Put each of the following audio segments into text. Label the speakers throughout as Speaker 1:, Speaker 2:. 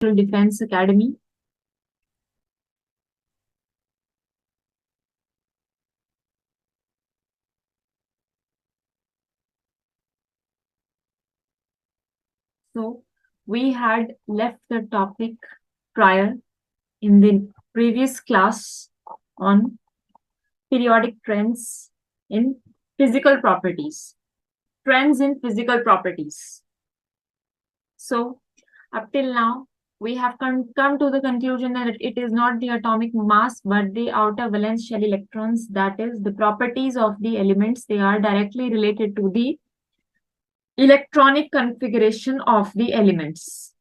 Speaker 1: Defense Academy. So we had left the topic prior in the previous class on periodic trends in physical properties. Trends in physical properties. So up till now, we have come to the conclusion that it is not the atomic mass, but the outer valence shell electrons, that is the properties of the elements. They are directly related to the electronic configuration of the elements.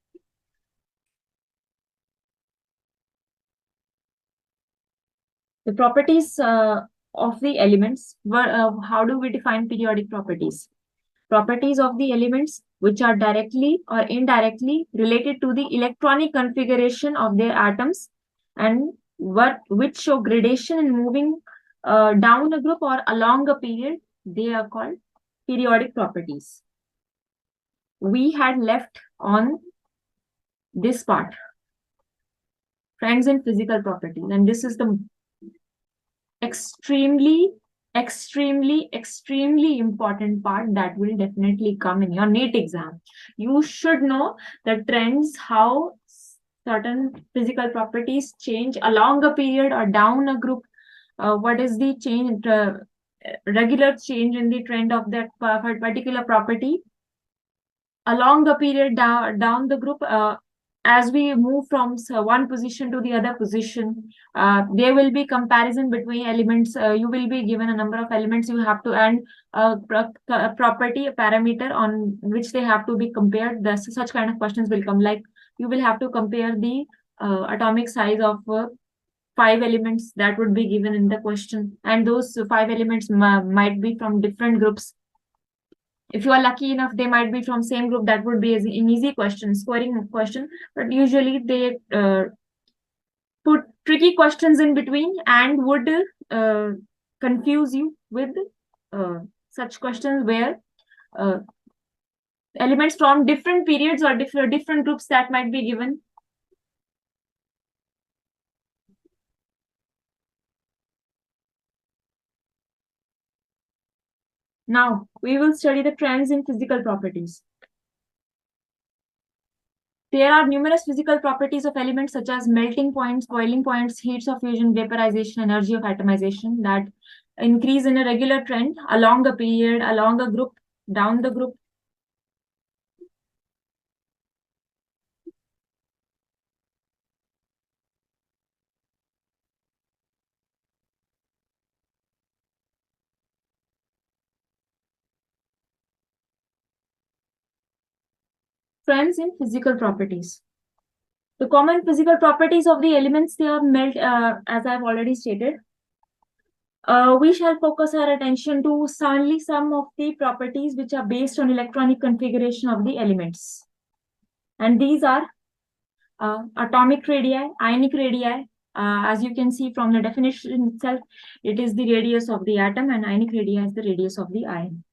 Speaker 1: The properties of the elements, how do we define periodic properties? Properties of the elements which are directly or indirectly related to the electronic configuration of their atoms and which show gradation in moving down a group or along a period, they are called periodic properties. We had left on this part, trends in physical properties, and this is the extremely important part that will definitely come in your NEET exam. You should know the trends, how certain physical properties change along a period or down a group. What is the change, regular change in the trend of that particular property along the period down the group. As we move from one position to the other position, there will be comparison between elements. You will be given a number of elements. You have to add a property, a parameter on which they have to be compared. Such kind of questions will come, like you will have to compare the atomic size of 5 elements that would be given in the question, and those 5 elements might be from different groups. If you are lucky enough, they might be from same group. That would be an easy question, scoring question. But usually they put tricky questions in between and would confuse you with such questions where elements from different periods or different groups that might be given. Now, we will study the trends in physical properties. There are numerous physical properties of elements such as melting points, boiling points, heats of fusion, vaporization, energy of atomization that increase in a regular trend along a period, along a group, down the group. Trends in physical properties. The common physical properties of the elements, they are as I've already stated. We shall focus our attention to only some of the properties which are based on electronic configuration of the elements. And these are atomic radii, ionic radii. As you can see from the definition itself, it is the radius of the atom, and ionic radii is the radius of the ion.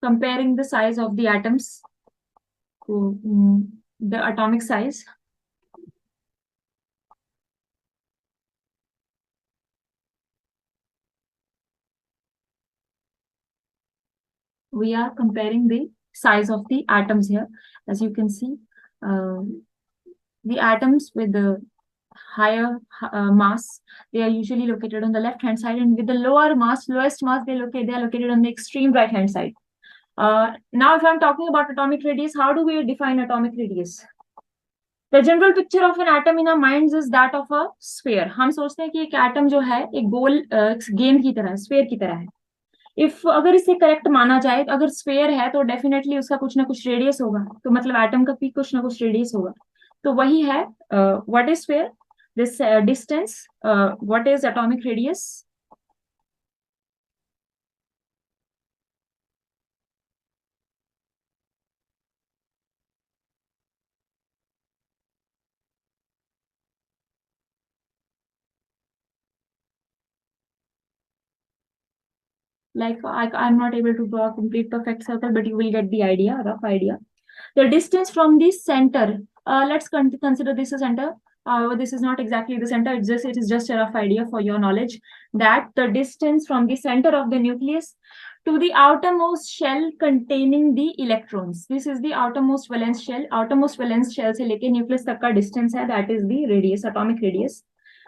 Speaker 1: Comparing the size of the atoms to the atomic size. We are comparing the size of the atoms here. As you can see, the atoms with the higher mass, they are usually located on the left hand side, and with the lowest mass, they are located on the extreme right hand side. Now, if I'm talking about atomic radius, how do we define atomic radius? The general picture of an atom in our minds is that of a sphere. हम सोचते हैं कि एक atom जो है एक गोल गेंद की तरह, स्फेयर की तरह है. इफ अगर इसे करेक्ट माना जाए, अगर स्फेयर है तो डेफिनेटली उसका कुछ ना कुछ रेडियस होगा, तो मतलब एटम का भी कुछ ना कुछ रेडियस होगा. तो वही है what is sphere, this distance, what is atomic radius. like I'm not able to draw a complete perfect circle, but you will get the idea, rough idea. The distance from the center, let's consider this a center. This is not exactly the center, it is just a rough idea for your knowledge, that the distance from the center of the nucleus to the outermost shell containing the electrons. This is the outermost valence shell. Outermost valence shell से लेके nucleus तक का distance है, that is the radius, atomic radius.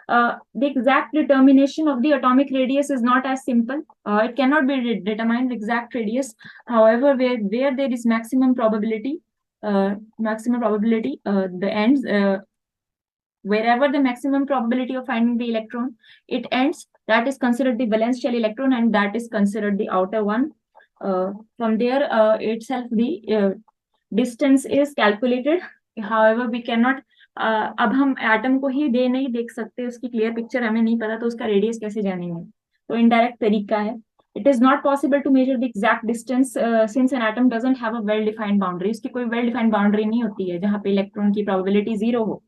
Speaker 1: The exact determination of the atomic radius is not as simple. It cannot be determined exact radius. However, where there is maximum probability, the ends, wherever the maximum probability of finding the electron, it ends, that is considered the valence shell electron, and that is considered the outer one. From there itself, the distance is calculated. However, we cannot, अब हम atom को ही दे नहीं देख सकते, उसकी clear picture हमें नहीं पता, तो उसका रेडियस कैसे जानेंगे? तो इनडायरेक्ट तरीका है. It is not possible to measure the exact distance since an atom doesn't have a well defined boundary. इसकी कोई well defined boundary नहीं होती है जहाँ पे इलेक्ट्रॉन की probability zero हो.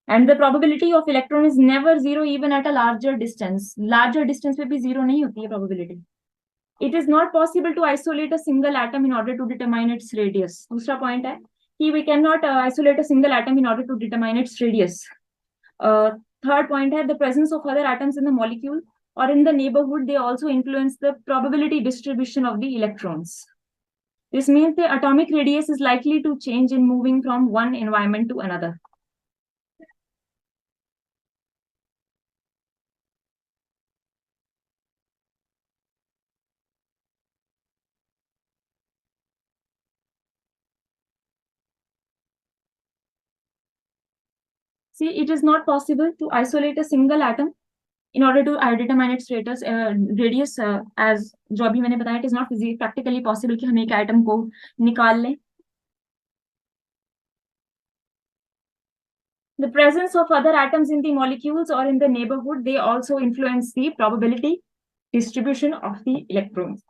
Speaker 1: And the probability of electron is never zero even at a larger distance. Larger distance पे भी zero नहीं होती है probability. It is not possible to isolate a single atom in order to determine its radius. दूसरा point है कि we cannot isolate a single atom in order to determine its radius. Third point है the presence of other atoms in the molecule or in the neighborhood, they also influence the probability distribution of the electrons. This means the atomic radius is likely to change in moving from one environment to another. See, it is not possible to isolate a single atom in order to determine its radius, as जो अभी मैंने बताया, it is not practically possible कि हम एक atom को निकाल लें. The presence of other atoms in the molecules or in the neighborhood, they also influence the probability distribution of the electrons.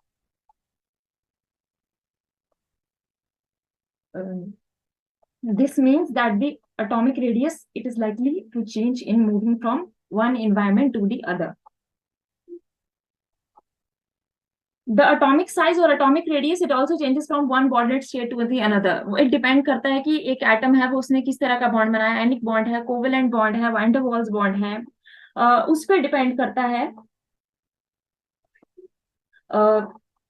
Speaker 1: This means that the atomic radius, it is likely to change in moving from one environment to the other. The atomic size or atomic radius, it also changes from one bonded state to the another. It depend करता है कि एक atom है वो उसने किस तरह का bond बनाया, anic bond है, covalent bond है, van der Waals bond है, उस पर depend करता है,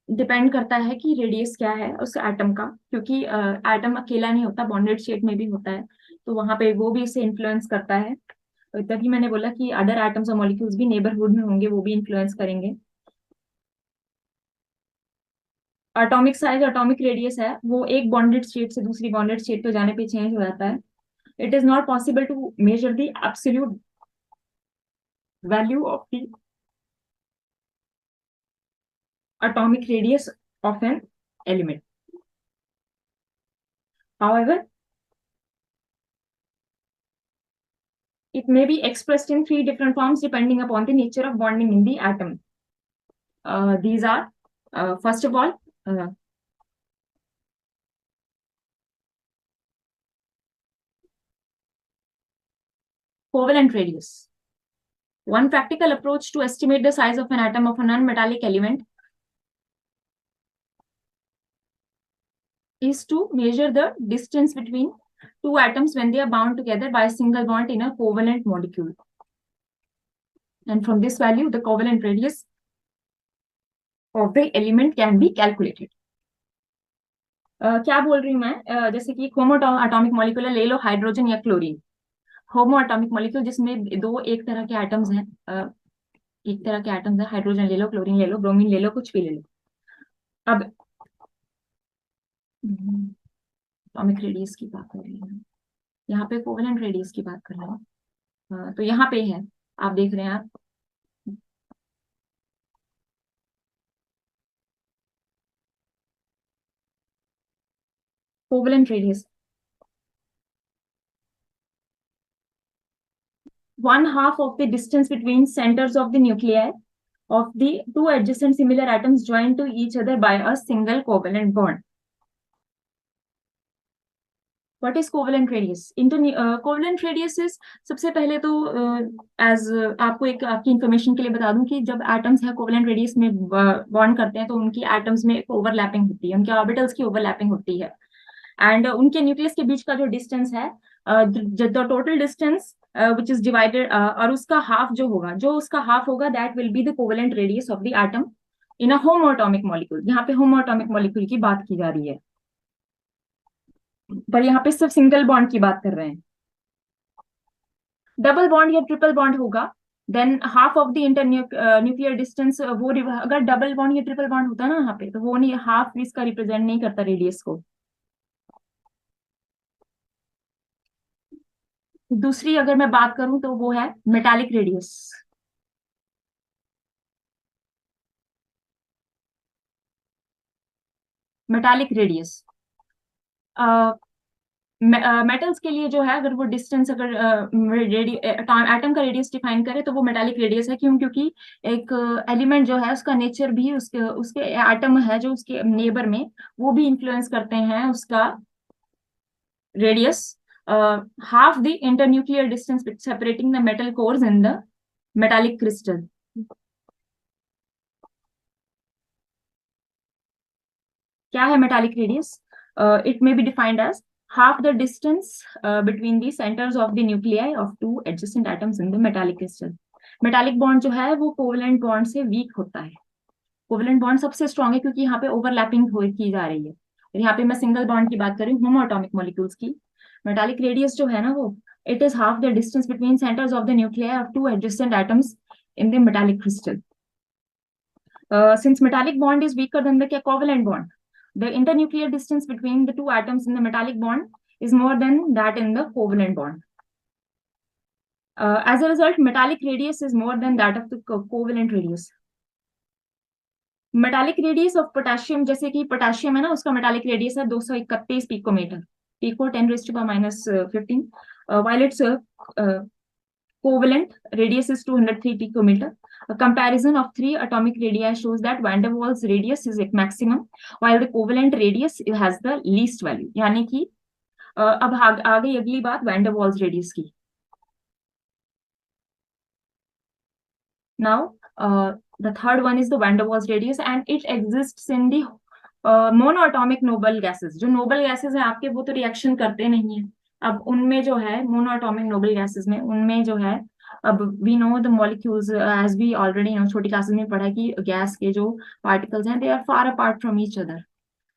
Speaker 1: डिपेंड करता है कि रेडियस क्या है उस एटम का, क्योंकि एटम अकेला नहीं होता, बॉन्डेड स्टेट में भी होता है, तो वहां पे वो भी इसे इन्फ्लुएंस करता है. तभी मैंने बोला कि अदर एटम्स और मॉलिक्यूल्स भी नेबरहुड में होंगे, वो भी इन्फ्लुएंस करेंगे. एटॉमिक साइज, एटॉमिक रेडियस है, वो एक बॉन्डेड स्टेट से दूसरी बॉन्डेड स्टेट पे जाने पे चेंज हो जाता है. It is not possible to measure the absolute value of the atomic radius of an element. However, it may be expressed in three different forms depending upon the nature of bonding in the atom. These are, first of all, covalent radius. One practical approach to estimate the size of an atom of a non-metallic element is to measure the distance between two atoms when they are bound together by a single bond in a covalent molecule. And from this value, the covalent radius of the element can be calculated. क्या बोल रही हूँ मैं, जैसे कि होमो atomic molecule ले लो, hydrogen या chlorine. होमो atomic molecule जिसमें दो एक तरह के एटम्स हैं, एक तरह के एटम्स हैं, हाइड्रोजन ले लो, क्लोरीन ले लो, ब्रोमीन ले लो, कुछ भी ले लो. अब एटॉमिक रेडियस की बात कर रही हूँ, यहाँ पे कोवेलेंट रेडियस की बात कर रहे हैं. तो यहाँ पे है, आप देख रहे हैं, आप covalent radius 1/2 of the distance between centers of the nuclei of the two adjacent similar atoms joined to each other by a single covalent bond. What is covalent radius? Covalent radius is, सबसे पहले तो as आपको एक आपकी information के लिए बता दूं कि जब एटम्स है कोवेलेंट रेडियस में बॉन्ड करते हैं तो उनकी एटम्स में ओवरलैपिंग होती है, उनके ऑर्बिटल्स की ओवरलैपिंग होती है, एंड उनके न्यूक्लियस के बीच का जो डिस्टेंस है, the total distance which is divided, और उसका हाफ जो होगा, जो उसका हाफ होगा, that will be the covalent radius of the atom in a homo atomic molecule. यहाँ पे होमो एटॉमिक मॉलिक्यूल की बात की जा रही है, पर यहाँ पे सिर्फ सिंगल बॉन्ड की बात कर रहे हैं। डबल बॉन्ड या ट्रिपल बॉन्ड होगा, than half of the inter nuclear distance, वो अगर डबल बॉन्ड या ट्रिपल बॉन्ड होता है ना यहाँ पे, तो वो नहीं, हाफ इसका रिप्रेजेंट नहीं करता रेडियस को। दूसरी अगर मैं बात करूं तो वो है metallic radius. Metallic radius metals के लिए जो है, अगर वो डिस्टेंस, अगर एटम का रेडियस डिफाइन करे तो वो मेटालिक रेडियस है। क्यों? क्योंकि एक एलिमेंट जो है उसका नेचर भी, उसके उसके एटम है जो उसके नेबर में, वो भी इंफ्लुएंस करते हैं उसका radius. Half the internuclear distance separating the metal cores in the metallic crystal. क्या है metallic radius? It may be defined as half the distance between the centers of the nuclei of two adjacent atoms in the metallic crystal। Metallic bond जो है वो covalent bond से week होता है। Covalent bond सबसे strong है क्योंकि यहाँ पे ओवरलैपिंग की जा रही है। और यहाँ पे मैं सिंगल बॉन्ड की बात कर रही हूँ, होमो एटॉमिक मॉलिक्यूल्स की। मेटालिक रेडियस जो है ना, वो it is half the distance between centres of the nuclei of two adjacent atoms in the metallic crystal. Since metallic bond is weaker than the covalent bond, the internuclear distance between the two atoms in the metallic bond is more than that in the covalent bond. As a result, metallic radius is more than that of the covalent radius. Metallic radius of potassium, जैसे कि potassium है ना, उसका metallic radius है 231 picometre, pico 10⁻⁻15, while its covalent radius is 203 picometer. A comparison of three atomic radii shows that van der Waals radius is at maximum, while the covalent radius has the least value. यानी कि अब आ गई अगली बात van der Waals radius की। Now, the third one is the van der Waals radius, and it exists in the monoatomic noble gases. जो noble gases हैं आपके, वो तो रिएक्शन करते नहीं है। अब उनमें जो है मोनोएटॉमिक नोबल गैसेस में, उनमें जो है, अब we know the molecules as we already know, छोटी क्लासेस में पढ़ा कि गैस के जो पार्टिकल्स हैं, they are far apart from each other.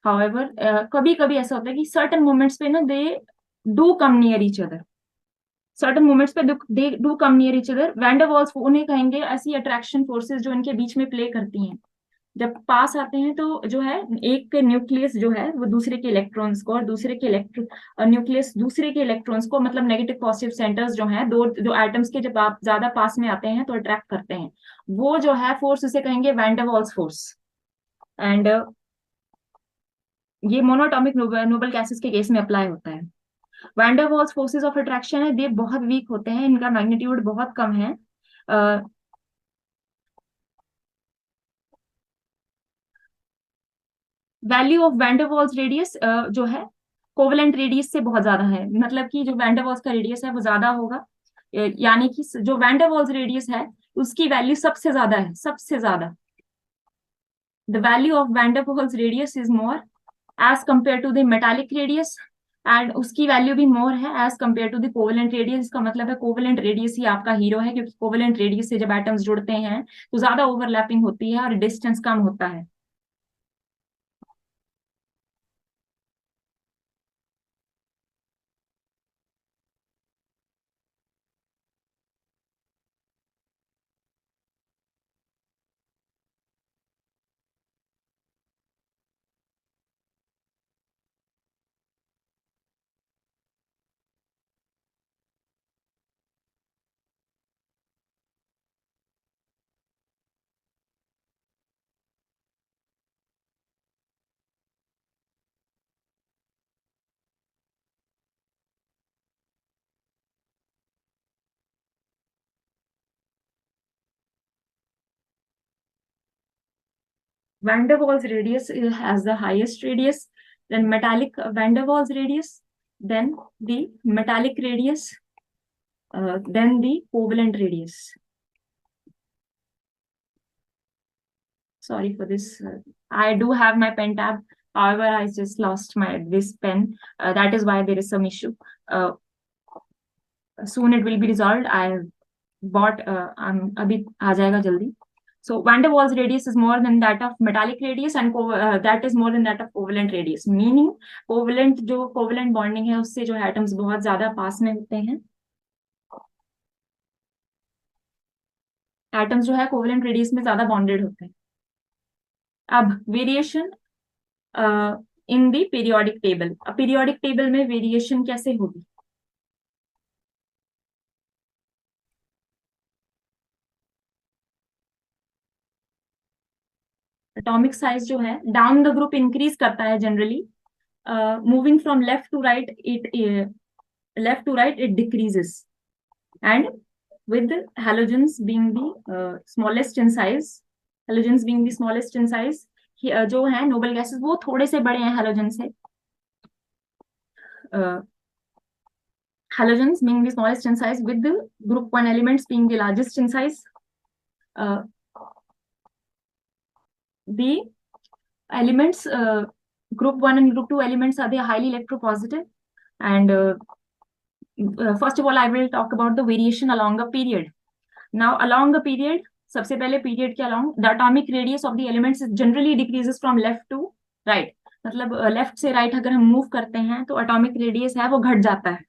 Speaker 1: However कभी कभी ऐसा होता है कि सर्टन मोमेंट्स पे ना, they do come near each other. Certain moments पे they do come near each other. Van der Waals उन्हें कहेंगे ऐसी अट्रैक्शन फोर्सेस जो इनके बीच में प्ले करती हैं। जब पास आते हैं तो जो है, एक न्यूक्लियस जो है वो दूसरे के इलेक्ट्रॉन्स को, और दूसरे के न्यूक्लियस दूसरे के इलेक्ट्रॉन्स को, मतलब नेगेटिव पॉजिटिव सेंटर्स जो हैं, दो जो एटम्स के, जब आप ज्यादा पास में आते हैं तो अट्रैक्ट करते हैं। वो जो है फोर्स, उसे कहेंगे van der Waals force. And ये मोनोटॉमिक नोबल गैसेस के केस में अप्लाई होता है। Van der Waals forces of attraction है, ये बहुत वीक होते हैं, इनका मैग्नीट्यूड बहुत कम है। Value of van der Waals radius जो है कोवेलेंट रेडियस से बहुत ज्यादा है। मतलब कि जो वैन डर वाल्स का रेडियस है वो ज्यादा होगा, यानी कि जो वैन डर वाल्स रेडियस है उसकी वैल्यू सबसे ज्यादा है, सबसे ज्यादा। The value of van der Waals radius is more as compare to the metallic radius, and उसकी वैल्यू भी मोर है as compare to the covalent radius. इसका मतलब है कोवेलेंट रेडियस ही आपका हीरो है, क्योंकि कोवेलेंट रेडियस से जब एटम्स जुड़ते हैं तो ज्यादा ओवरलैपिंग होती है और डिस्टेंस कम होता है। Van der Waals radius has the highest radius, then metallic van der Waals radius, then the metallic radius, then the covalent radius. Sorry for this. I do have my pen tab. However, I just lost this pen. That is why there is some issue. Soon it will be resolved. I bought. अभी आ जाएगा जल्दी. So van der Waals radius is more than that of metallic radius, and that is more than that of covalent radius. Meaning covalent bonding है उससे जो atoms बहुत ज्यादा पास में होते हैं. Atoms जो है covalent radius में ज्यादा bonded होते हैं. अब variation in the periodic table. अब पीरियोडिक टेबल में वेरिएशन कैसे होगी? एटॉमिक साइज जो है डाउन द ग्रुप इंक्रीज करता है generally. Moving from left to right it decreases, and with halogens being the smallest in size, जो है नोबल गैसेस वो थोड़े से बड़े हैं हेलोजन से. Halogens being the smallest in size, with the group 1 elements being the largest in size. The elements, group 1 and group 2 elements are the highly electropositive. And first of all, I will talk about the variation along a period. Now, along a period, सबसे पहले period के along, the atomic radius of the elements generally decreases from left to right. मतलब left से right अगर हम move करते हैं तो atomic radius है वो घट जाता है.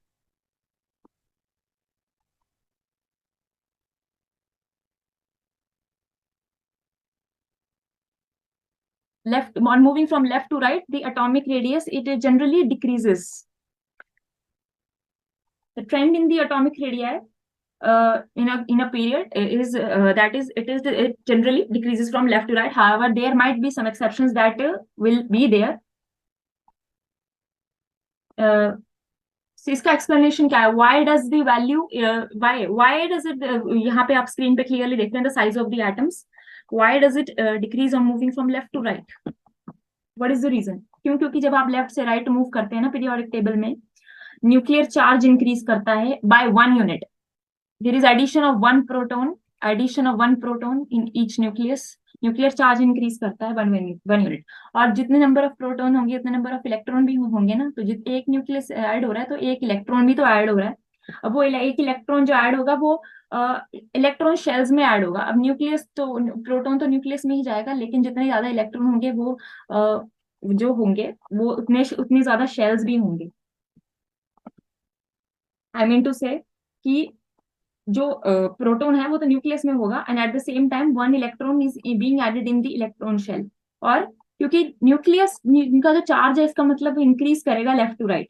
Speaker 1: Left, on moving from left to right, the atomic radius, it generally decreases. The trend in the atomic radii in a period is it generally decreases from left to right. However, there might be some exceptions that will be there. So इसका explanation क्या है? Why does the value why does it यहाँ पे आप screen पे clearly देख रहे हैं the size of the atoms. Why does it decrease on moving from left to right? What is the reason? क्योंकि जब आप लेफ्ट से राइट मूव करते हैं ना पीरियोडिक टेबल में, न्यूक्लियर चार्ज इंक्रीज करता है by 1 unit. There is addition of 1 proton in each nucleus. Nuclear charge increase करता है 1 यूनिट. और जितने नंबर ऑफ प्रोटॉन होंगे उतने नंबर ऑफ इलेक्ट्रॉन भी होंगे ना. तो एक न्यूक्लियस ऐड हो रहा है तो एक इलेक्ट्रॉन भी तो ऐड हो रहा है. अब वो एक इलेक्ट्रॉन जो ऐड होगा वो इलेक्ट्रॉन शेल्स में ऐड होगा. अब न्यूक्लियस तो प्रोटॉन तो न्यूक्लियस में ही जाएगा, लेकिन जितने ज्यादा इलेक्ट्रॉन होंगे वो जो होंगे वो उतने ज्यादा शेल्स भी होंगे. आई मीन टू से कि जो प्रोटॉन है वो तो न्यूक्लियस में होगा, and at the same time 1 electron is being added in the electron shell. और क्योंकि न्यूक्लियस इनका जो चार्ज है इसका मतलब इंक्रीज करेगा लेफ्ट टू राइट,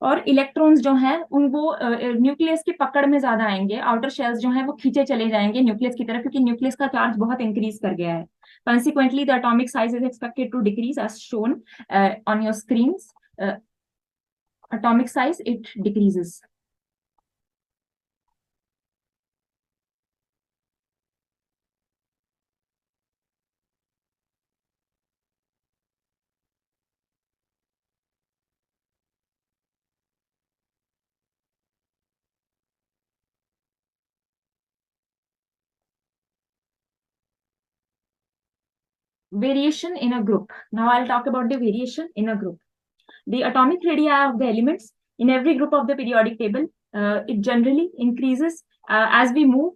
Speaker 1: और इलेक्ट्रॉन्स जो हैं वो न्यूक्लियस की पकड़ में ज्यादा आएंगे. आउटर शेल्स जो हैं वो खींचे चले जाएंगे न्यूक्लियस की तरफ, क्योंकि न्यूक्लियस का चार्ज बहुत इंक्रीज कर गया है. Consequently, the atomic size is expected to decrease as shown on your screens. Atomic size, it decreases. Variation in a group. Now I'll talk about the variation in a group. The atomic radii of the elements in every group of the periodic table, it generally increases as we move.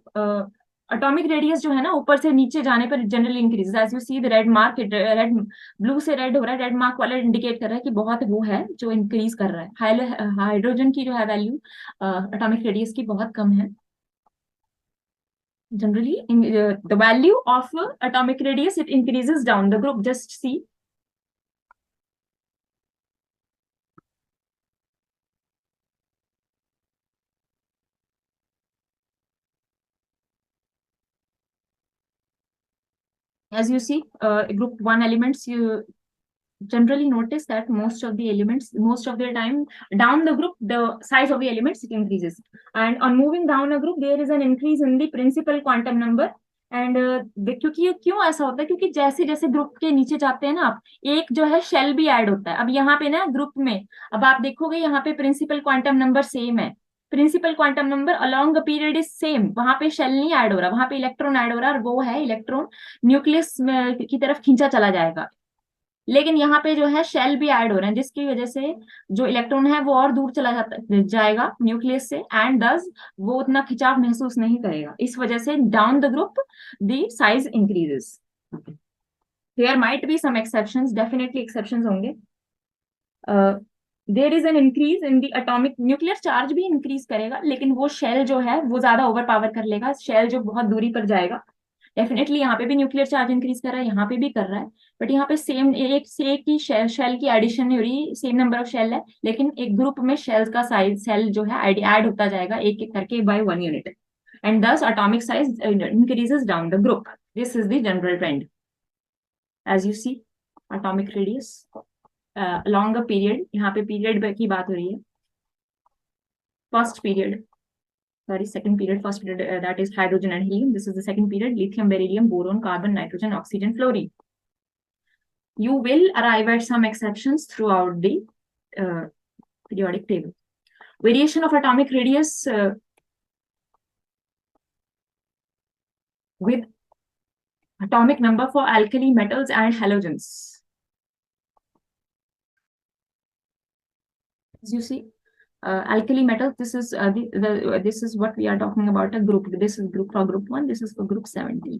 Speaker 1: Atomic radius जो है ना ऊपर से नीचे जाने पर generally increases. As you see the red mark, red blue से red हो रहा है. red mark वाला indicate कर रहा है कि बहुत वो है जो increase कर रहा है. हाइड्रोजन की जो है value atomic radius की बहुत कम है. Generally, the value of atomic radius, it increases down the group. Just see. As you see, group 1 elements, you generally notice that most of the time, down the group, the size of the elements, it increases. And on moving down a group, there is an increase in the principal quantum number. And क्योंकि ये क्यों ऐसा होता है, क्योंकि जैसे जैसे group के नीचे जाते हैं ना आप, एक जो है शेल भी ऐड होता है। अब यहाँ पे ना ग्रुप में, अब आप देखोगे यहाँ पे प्रिंसिपल क्वांटम नंबर सेम है, principal quantum number along the period is same, वहां पे शेल नहीं ऐड हो रहा, वहां पे इलेक्ट्रॉन ऐड हो रहा है, और वो है इलेक्ट्रॉन न्यूक्लियस की तरफ खींचा चला जाएगा। लेकिन यहाँ पे जो है शेल भी ऐड हो रहे हैं, जिसकी वजह से जो इलेक्ट्रॉन है वो और दूर चला जाएगा न्यूक्लियस से, एंड दस वो उतना खिंचाव महसूस नहीं करेगा। इस वजह से down the group the size increases. There might be some exceptions, definitely exceptions होंगे। There is an increase in the atomic nuclear charge भी इंक्रीज करेगा, लेकिन वो शेल जो है वो ज्यादा ओवर पावर कर लेगा, शेल जो बहुत दूरी पर जाएगा। डेफिनेटली यहाँ पे भी न्यूक्लियर चार्ज इंक्रीज कर रहा है, यहाँ पे भी कर रहा है, बट यहाँ पे सेम एक से एक ही शेल की एडिशन नहीं हो रही, सेम नंबर ऑफ शेल है, लेकिन एक ग्रुप में शेल्स का साइज सेल जो है ऐड होता जाएगा एक एक करके by 1 unit, and thus atomic size increases down the group. This is the general trend as you see. Atomic radius along a period, यहाँ पे पीरियड की बात हो रही है, first period, sorry, second period, first period, that is hydrogen and helium. This is the second period, lithium, beryllium, boron, carbon, nitrogen, oxygen, fluorine. You will arrive at some exceptions throughout the periodic table. Variation of atomic radius with atomic number for alkali metals and halogens. As you see, alkali metals, this is this is what we are talking about, a group. This is group for group 1, this is for group 17.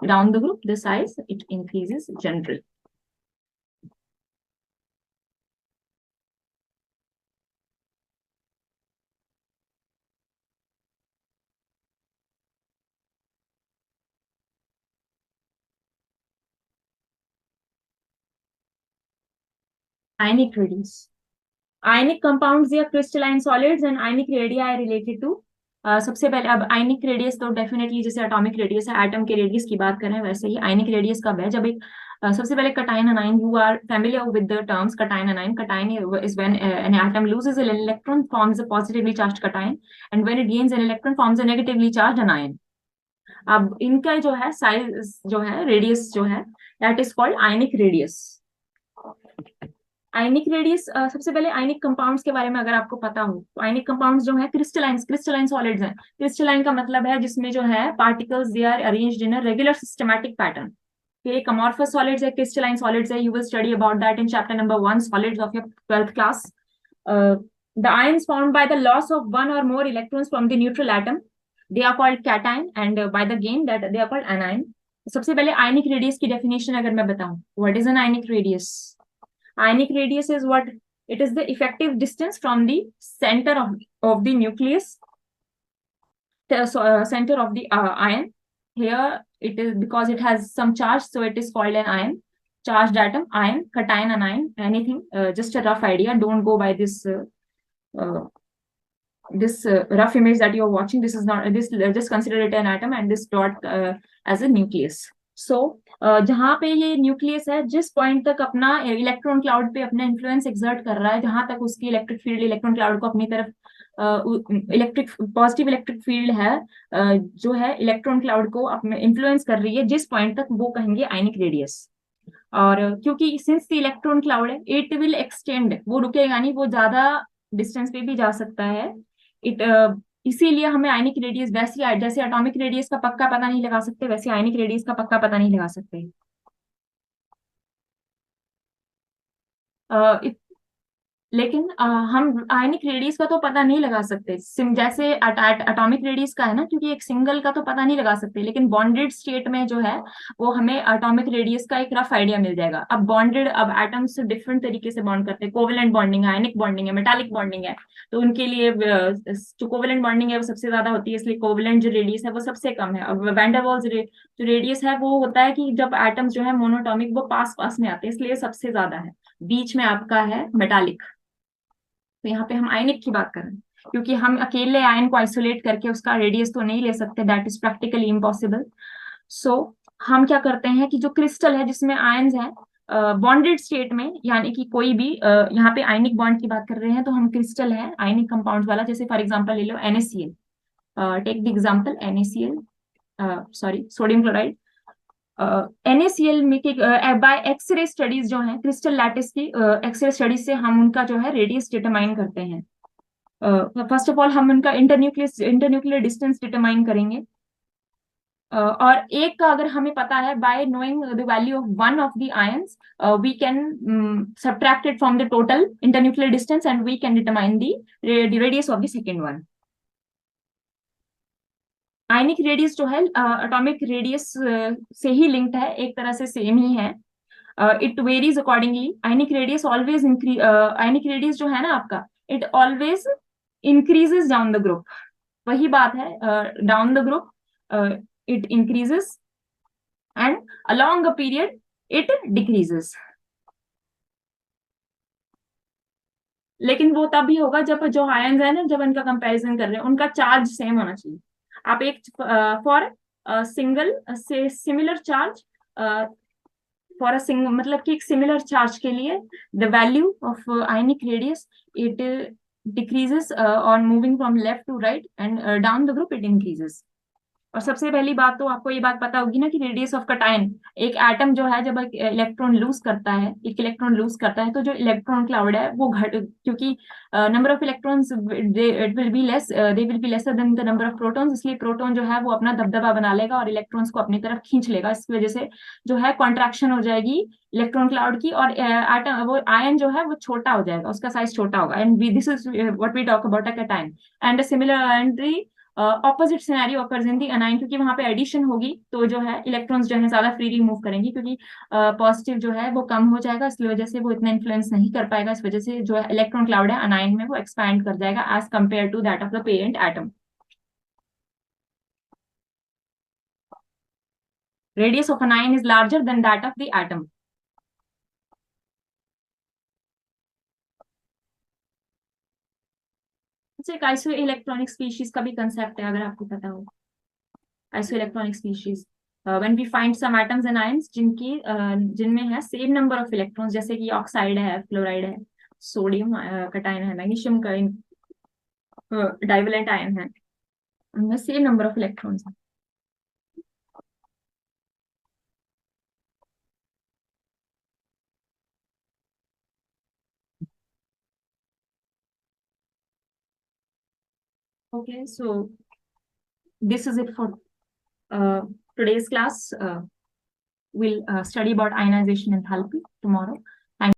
Speaker 1: Down the group, the size, it increases generally. Ionic radius. Ionic compounds या crystalline solids and ionic radii are related to. सबसे पहले अब ionic radius तो definitely जैसे atomic radius है, atom के radius की बात करें, वैसे ही आयनिक रेडियस कब है, जब एक सबसे पहले cation anion, you are familiar with the terms cation anion. Cation is when an atom loses an electron, forms a positively charged cation, and when it gains an electron forms a negatively charged anion. अब इनका जो है size जो है, radius जो है, that is called ionic radius. Ionic radius, सबसे पहले आयनिक कंपाउंड्स के बारे में अगर आपको पता हो, तो आयनिक कंपाउंड्स जो है क्रिस्टलाइन, क्रिस्टलाइन सॉलिड्स हैं। क्रिस्टलाइन का मतलब है जिसमें जो है particles they are arranged in a regular systematic pattern. एक अमॉर्फस सॉलिड्स है, क्रिस्टलाइन सॉलिड्स है, you will study about that in chapter number 1 solids of your 12th class. The ions formed by the loss of one और more electrons from the neutral atom, they are called cation, and by the gain that they are called anion. सबसे पहले ionic radius की definition अगर मैं बताऊं, what is an ionic radius? Ionic radius is what? It is the effective distance from the center of the nucleus, the center of the ion. Here it is because it has some charge, so it is called an ion. Charged atom, ion, cation, anion, anything. Just a rough idea. Don't go by this uh, rough image that you are watching. This is not this. Just consider it an atom and this dot as a nucleus. सो जहां पे ये nucleus है, जिस point तक अपना electron cloud पे अपना influence exert कर रहा है, जहां तक उसकी इलेक्ट्रिक फील्ड इलेक्ट्रॉन क्लाउड को अपनी तरफ इलेक्ट्रिक पॉजिटिव इलेक्ट्रिक फील्ड है जो है इलेक्ट्रॉन क्लाउड को अपने इन्फ्लुएंस कर रही है, जिस पॉइंट तक वो कहेंगे आयनिक रेडियस। और क्योंकि सिंस द इलेक्ट्रॉन क्लाउड है, इट विल एक्सटेंड, वो रुकेगा नहीं, वो ज्यादा डिस्टेंस पे भी जा सकता है। इट इसीलिए हमें आयनिक रेडियस, वैसे जैसे एटॉमिक रेडियस का पक्का पता नहीं लगा सकते, वैसे आयनिक रेडियस का पक्का पता नहीं लगा सकते। लेकिन हम आयनिक रेडियस का तो पता नहीं लगा सकते, जैसे एटॉमिक रेडियस का है ना, क्योंकि एक सिंगल का तो पता नहीं लगा सकते, लेकिन बॉन्डेड स्टेट में जो है वो हमें एटॉमिक रेडियस का एक रफ आइडिया मिल जाएगा। अब बॉन्डेड, अब एटम्स डिफरेंट तरीके से बॉन्ड करते हैं, कोवेलेंट बॉन्डिंग है, आयनिक बॉन्डिंग है, मेटालिक बॉन्डिंग है, तो उनके लिए जो कोवेलेंट बॉन्डिंग है वो सबसे ज्यादा होती है, इसलिए कोवेलेंट जो रेडियस है वो सबसे कम है। अब वैन डेर वाल्स जो रेडियस है वो होता है कि जब एटम्स जो है मोनोटॉमिक, वो पास पास में आते हैं, इसलिए सबसे ज्यादा है। बीच में आपका है मेटालिक। तो यहाँ पे हम आयनिक की बात कर रहे हैं, क्योंकि हम अकेले आयन को आइसोलेट करके उसका रेडियस तो नहीं ले सकते, दैट इज प्रैक्टिकली इम्पॉसिबल। सो हम क्या करते हैं कि जो क्रिस्टल है जिसमें आयंस हैं बॉन्डेड स्टेट में, यानी कि कोई भी यहाँ पे आयनिक बॉन्ड की बात कर रहे हैं, तो हम क्रिस्टल है आयनिक कंपाउंड वाला, जैसे फॉर एग्जांपल ले लो NaCl, take the example NaCl, sorry sodium chloride NaCl में के बाय एक्सरे स्टडीज जो है क्रिस्टल लैटिस की एक्सरे स्टडीज से हम उनका जो है रेडियस डिटरमाइन करते हैं. फर्स्ट ऑफ ऑल हम उनका इंटरन्यूक्लियर डिस्टेंस डिटरमाइन करेंगे. और एक का अगर हमें पता है by knowing the value of one of the ions we can subtract it from the total internuclear distance and we can determine the radius of the second one. Ionic radius जो है एटॉमिक रेडियस से ही linked है, एक तरह से same ही है. It varies accordingly. Ionic radius जो है ना आपका, it always increases down the group. वही बात है, down the group it increases and along a period it decreases. लेकिन वो तब भी होगा जब जो आयंस है ना, जब इनका कंपैरिजन कर रहे हैं उनका चार्ज सेम होना चाहिए. आप एक फॉर सिंगल से similar charge, for a single मतलब कि एक सिमिलर चार्ज के लिए the value of ionic radius it decreases on moving from left to right and down the group it increases. और सबसे पहली बात तो आपको ये बात पता होगी ना कि रेडियस ऑफ कटायन, एक एटम जो है जब एक इलेक्ट्रॉन लूज करता है तो जो इलेक्ट्रॉन क्लाउड है वो घट, क्योंकि number of electrons it will be less, they will be lesser than the number of protons, इसलिए प्रोटॉन जो है वो अपना दबदबा बना लेगा और इलेक्ट्रॉन्स को अपनी तरफ खींच लेगा. इस वजह से जो है कॉन्ट्रैक्शन हो जाएगी इलेक्ट्रॉन क्लाउड की, और एटम वो आयन जो है वो छोटा हो जाएगा, उसका साइज छोटा होगा. And this is what we talk about a cation. And similar and opposite scenario occurs in the anion, क्योंकि वहां पे एडिशन होगी तो जो है इलेक्ट्रॉन्स जो है ज्यादा फ्रीली मूव करेंगी, क्योंकि पॉजिटिव जो है वो कम हो जाएगा, इसकी वजह से वो इतना इन्फ्लुएंस नहीं कर पाएगा. इस वजह से जो है इलेक्ट्रॉन क्लाउड है अनायन में वो एक्सपैंड कर जाएगा as compare to that of the parent atom. Radius of an ion is larger than that of the atom. अच्छा, एक आइसो इलेक्ट्रॉनिक स्पीशीज का भी कंसेप्ट है, अगर आपको पता हो. Isoelectronic species when we find some atoms and ions जिनमें है सेम नंबर ऑफ इलेक्ट्रॉन्स, जैसे कि ऑक्साइड है, फ्लोराइड है, सोडियम कटायन है, मैग्नीशियम का डाइवेलेंट आयन है, उनमें सेम नंबर ऑफ इलेक्ट्रॉन्स है. Okay, so this is it for today's class. We'll study about ionization enthalpy tomorrow.